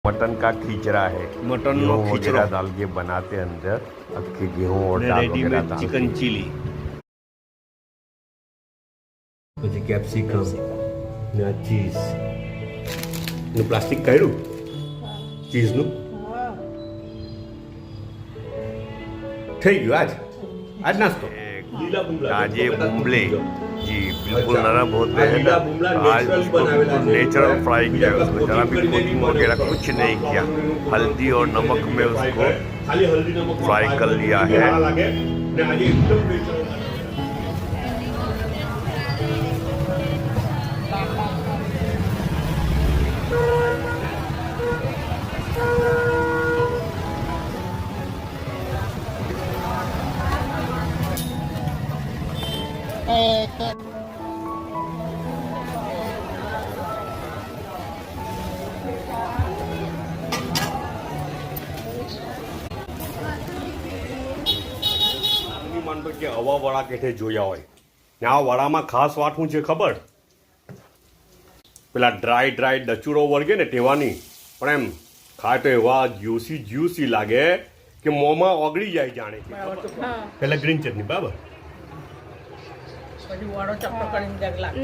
Mutton का खींचड़ा है। Mutton no गेहूं खींचड़ो। वगैरह डाल के बनाते हैं अंदर, अक्के गेहूं और दाल वगैरह रेडीमेड डाल चिकन चिली, પછી કેપ્સિકમ ને ચીઝ નું પ્લાસ્ટિક કાઢ્યું ચીઝનું થઈ ગયું આજ નાસ્તો લીલા બુમલા आज ये बुमले जी बिल्कुल नरम होते हैं लीला ना, बुमला आज नेचुरल उसको बनावेला बिल्कुल है। नेचुरल फ्राई किया, उसमें जरा भी कोटिंग कोटिंग वगैरह कुछ नहीं किया, हल्दी और नमक में उसको खाली हल्दी नमक फ्राई कर लिया है। लागे ने आज एकदम नेचुरल માનતો કે હવા વડા કેઠે જોયા હોય ને આ વડામાં ખાસ વાત શું છે ખબર? પેલા ડ્રાય ડચુડો વળગે ને તેવાની પણ એમ ખાય તો એવા જ્યુસી લાગે કે મોંમાં ઓગળી જાય જાણે કે પેલા ગ્રીન ચટણી બરાબર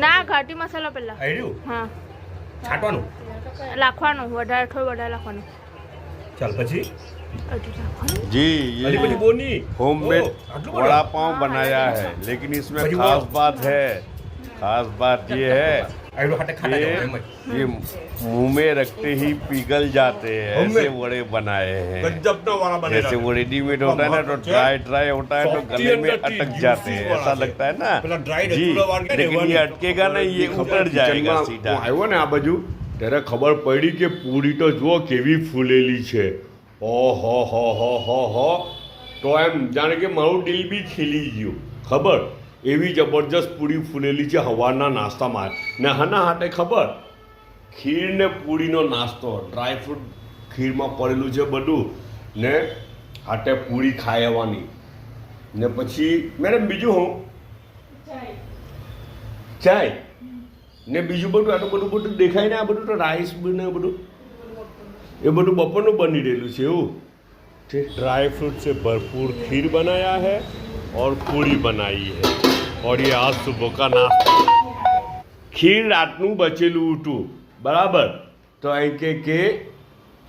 ના ઘાટી મસાલો પેલા આવ્યું હા છાંટવાનું લાખવાનું વધારે થોડું વધારે લાખવાનું ચાલ પછી जी અલી ये પછી બોની होममेड આટલું वड़ा બધું? पाव बनाया है, लेकिन इसमें बड़ी खास वड़ा। बात है, खास बात ये है આવ્યું હાટે ખાટા ये જવાનું એમ જ ये मुंह में रखते ही पिघल जाते हैं, ऐसे Homemade। वड़े बनाए हैं। ગજબનો વાળા બનેલા जैसे वो रेडीमेड होता है ना तो अच्छा। ड्राई होता है तो Softy गले में अंदर की अटक जाते juicy हैं, वाला ऐसा है। लगता है ना પેલા dry जी, રસગુલ્લા વાળા ને लेकिन ये એવાની अटकेगा नहीं, ये ખબર उतर जाएगा કિચનમાં सीधा। હું આવ્યો ને આ બાજુ ત્યારે ખબર પડી કે પૂરી તો જુઓ કેવી ફૂલેલી છે ઓહો હો તો એમ જાણે કે મારું દિલ બી ખીલી ગયું ખબર એવી જબરજસ્ત પૂરી ફૂલેલી છે હવાના નાસ્તામાં ને હાના હાટે ખબર ખીર ને પૂરીનો નાસ્તો ડ્રાય ફ્રૂટ ખીરમાં પડેલું છે બધું ને હાટે પૂરી ખાવાની ને પછી મેડમ બીજું હું ચાય ને બીજું બધું આટલું બધું દેખાય ને આ બધું તો રાઈસ ને બધું ये બધું બપોરનું બની રહેલું છે એવું ड्राई फ्रूट से भरपूर खीर बनाया है और पूरी बनाई है और ये आज सुबह का नाश्ता खीर રાતનું બચેલું હતું બરાબર તો અહીં કે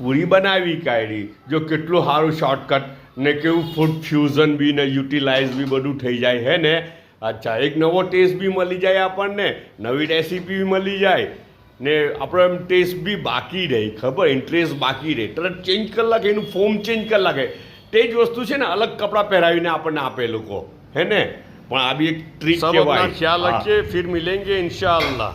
પૂરી બનાવી કાઢી જો કેટલું સારું શોર્ટકટ ને કેવું ફૂડ ફ્યુઝન બી ને યુટિલાઇઝ બી બધું થઈ જાય હે ને અચ્છા એક નવો ટેસ્ટ બી મળી જાય આપણને નવી રેસીપી બી મળી જાય ને આપણો એમ ટેસ્ટ બી બાકી રહે ખબર ઇન્ટરેસ્ટ બાકી રહે તરત ચેન્જ કરી લાગે એનું ફોર્મ ચેન્જ કરી લાગે તે જ વસ્તુ છે ને અલગ કપડાં પહેરાવીને આપણને આપે લોકો હે ને પણ આ બી એક ટ્રીક सब अपना કહેવાય ख्याल હા. रखिए, फिर मिलेंगे इंशाअल्लाह।